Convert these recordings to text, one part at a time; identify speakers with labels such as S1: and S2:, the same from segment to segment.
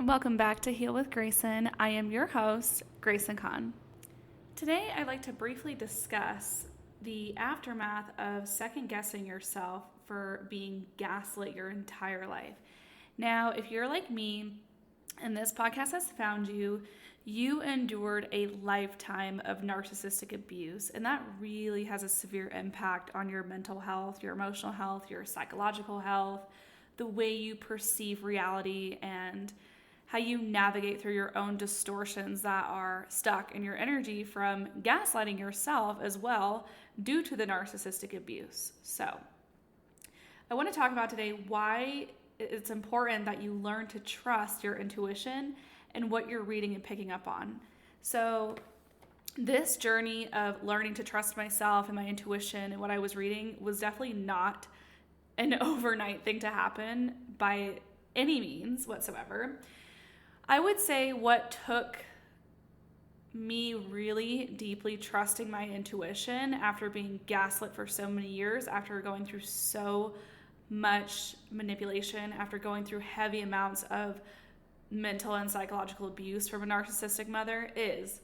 S1: Welcome back to Heal with Grayson. I am your host, Grayson Kahn. Today, I'd like to briefly discuss the aftermath of second-guessing yourself for being gaslit your entire life. Now, if you're like me, and this podcast has found you, you endured a lifetime of narcissistic abuse, and that really has a severe impact on your mental health, your emotional health, your psychological health, the way you perceive reality, and how you navigate through your own distortions that are stuck in your energy from gaslighting yourself as well due to the narcissistic abuse. So, I want to talk about today why it's important that you learn to trust your intuition and what you're reading and picking up on. So, this journey of learning to trust myself and my intuition and what I was reading was definitely not an overnight thing to happen by any means whatsoever. I would say what took me really deeply trusting my intuition after being gaslit for so many years, after going through so much manipulation, after going through heavy amounts of mental and psychological abuse from a narcissistic mother, is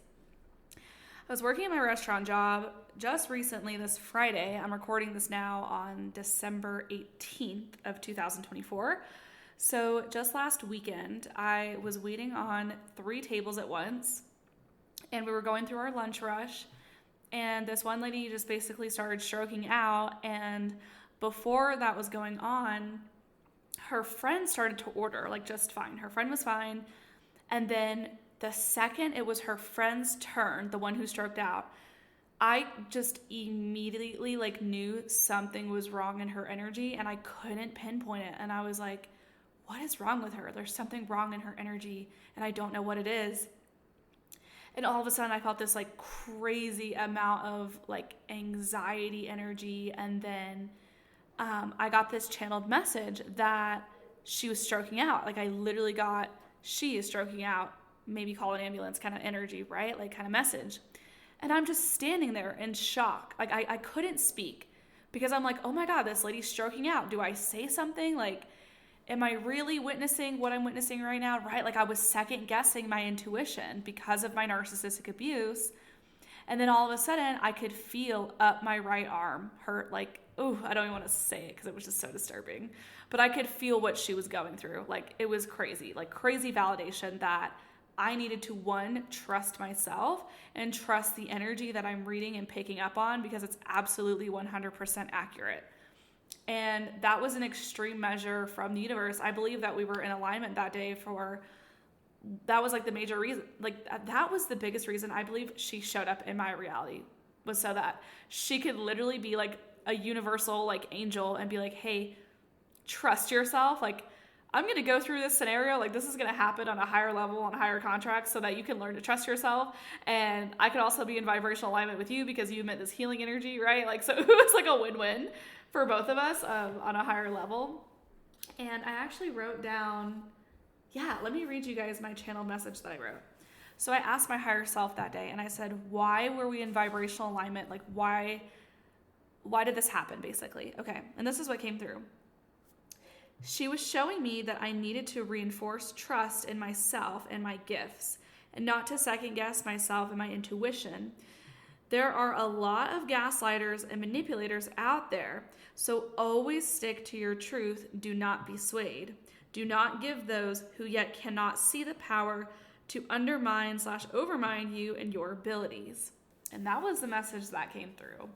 S1: I was working at my restaurant job just recently this Friday. I'm recording this now on December 18th of 2024. So just last weekend, I was waiting on 3 tables at once, and we were going through our lunch rush, and this one lady just basically started stroking out, and before that was going on, her friend started to order, like just fine. Her friend was fine, and then the second it was her friend's turn, the one who stroked out, I just immediately knew something was wrong in her energy, and I couldn't pinpoint it, and I was like, what is wrong with her? There's something wrong in her energy, and I don't know what it is. And all of a sudden, I felt this crazy amount of anxiety energy, and then I got this channeled message that she was stroking out. I literally got, she is stroking out, maybe call an ambulance kind of energy, right? Kind of message. And I'm just standing there in shock. I couldn't speak because I'm like, oh my God, this lady's stroking out. Do I say something? Am I really witnessing what I'm witnessing right now, right? I was second guessing my intuition because of my narcissistic abuse. And then all of a sudden I could feel up my right arm hurt. I don't even want to say it because it was just so disturbing, but I could feel what she was going through. It was crazy, crazy validation that I needed to, one, trust myself and trust the energy that I'm reading and picking up on because it's absolutely 100% accurate. And that was an extreme measure from the universe. I believe that we were in alignment that day that was the major reason. That was the biggest reason I believe she showed up in my reality, was so that she could literally be a universal angel and be like, hey, trust yourself. I'm going to go through this scenario. This is going to happen on a higher level, on higher contracts, so that you can learn to trust yourself. And I could also be in vibrational alignment with you because you emit this healing energy, right? So it was a win-win for both of us on a higher level. And I actually wrote down, let me read you guys my channel message that I wrote. So I asked my higher self that day, and I said, why were we in vibrational alignment? Why did this happen, basically? Okay, and this is what came through. She was showing me that I needed to reinforce trust in myself and my gifts, and not to second guess myself and my intuition. There are a lot of gaslighters and manipulators out there, so always stick to your truth. Do not be swayed. Do not give those who yet cannot see the power to undermine/overmine you and your abilities. And that was the message that came through.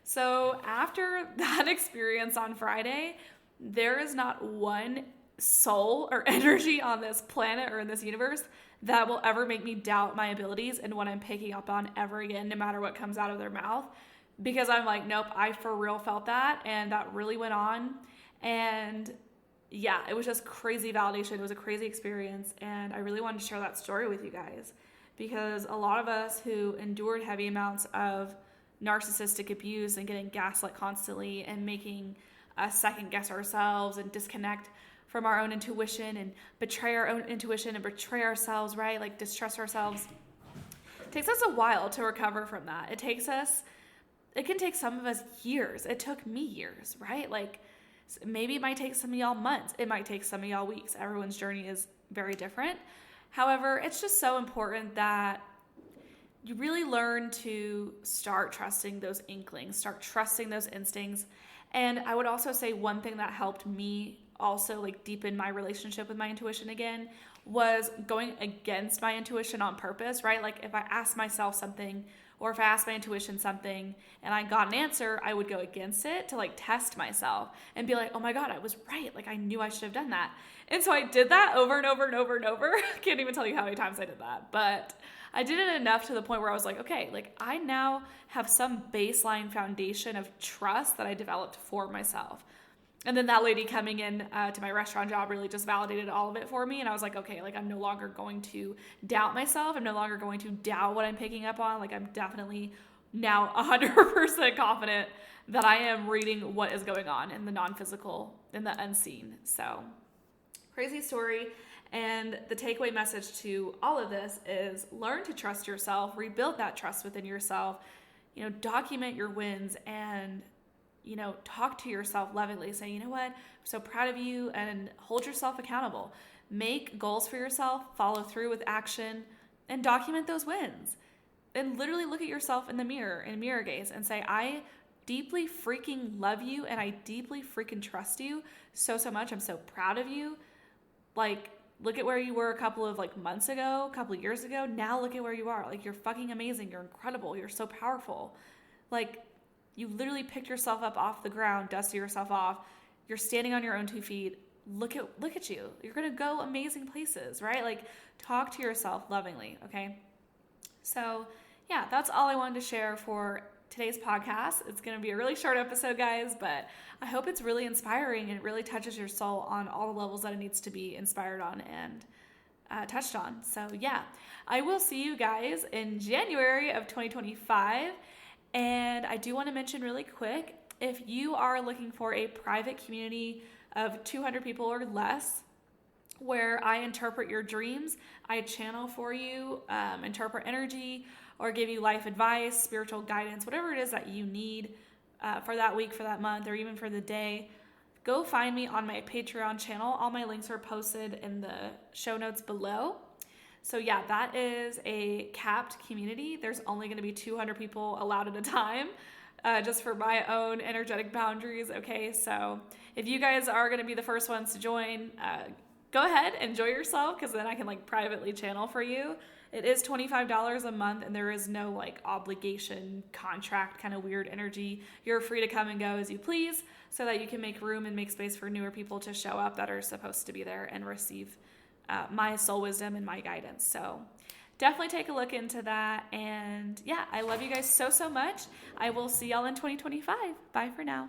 S1: So after that experience on Friday, there is not one soul or energy on this planet or in this universe that will ever make me doubt my abilities and what I'm picking up on ever again, no matter what comes out of their mouth. Because I'm nope, I for real felt that, and that really went on. And yeah, it was just crazy validation. It was a crazy experience, and I really wanted to share that story with you guys, because a lot of us who endured heavy amounts of narcissistic abuse and getting gaslit constantly and making us second guess ourselves and disconnect from our own intuition and betray our own intuition and betray ourselves, right? Distrust ourselves. It takes us a while to recover from that. It can take some of us years. It took me years, right? Maybe it might take some of y'all months. It might take some of y'all weeks. Everyone's journey is very different. However, it's just so important that you really learn to start trusting those inklings, start trusting those instincts. And I would also say one thing that helped me also like deepen my relationship with my intuition again was going against my intuition on purpose, right? Like if I asked myself something or if I asked my intuition something and I got an answer, I would go against it to like test myself and be like, oh my God, I was right. Like I knew I should have done that. And so I did that over and over and over and over. I can't even tell you how many times I did that, but I did it enough to the point where I was like, okay, like I now have some baseline foundation of trust that I developed for myself. And then that lady coming in to my restaurant job really just validated all of it for me. And I was like, okay, like I'm no longer going to doubt myself. I'm no longer going to doubt what I'm picking up on. Like I'm definitely now 100% confident that I am reading what is going on in the non-physical, in the unseen. So crazy story. And the takeaway message to all of this is learn to trust yourself, rebuild that trust within yourself, document your wins and talk to yourself lovingly. Say, you know what, I'm so proud of you, and hold yourself accountable. Make goals for yourself, follow through with action, and document those wins. And literally look at yourself in the mirror, in mirror gaze, and say, I deeply freaking love you, and I deeply freaking trust you so much. I'm so proud of you. Like, look at where you were a couple of months ago, a couple of years ago. Now look at where you are. Like, you're fucking amazing. You're incredible. You're so powerful. Like, you literally picked yourself up off the ground, dusted yourself off. You're standing on your own 2 feet. Look at you. You're going to go amazing places, right? Like, talk to yourself lovingly, okay? So, yeah, that's all I wanted to share for today's podcast. It's going to be a really short episode, guys, but I hope it's really inspiring and it really touches your soul on all the levels that it needs to be inspired on and touched on. So, yeah, I will see you guys in January of 2025. And I do want to mention really quick, if you are looking for a private community of 200 people or less, where I interpret your dreams, I channel for you, interpret energy, or give you life advice, spiritual guidance, whatever it is that you need for that week, for that month, or even for the day, go find me on my Patreon channel. All my links are posted in the show notes below. So yeah, that is a capped community. There's only going to be 200 people allowed at a time, just for my own energetic boundaries. Okay, so if you guys are going to be the first ones to join, go ahead, enjoy yourself, because then I can privately channel for you. It is $25 a month, and there is no obligation, contract, kind of weird energy. You're free to come and go as you please, so that you can make room and make space for newer people to show up that are supposed to be there and receive my soul wisdom and my guidance. So definitely take a look into that. And yeah, I love you guys so much. I will see y'all in 2025. Bye for now.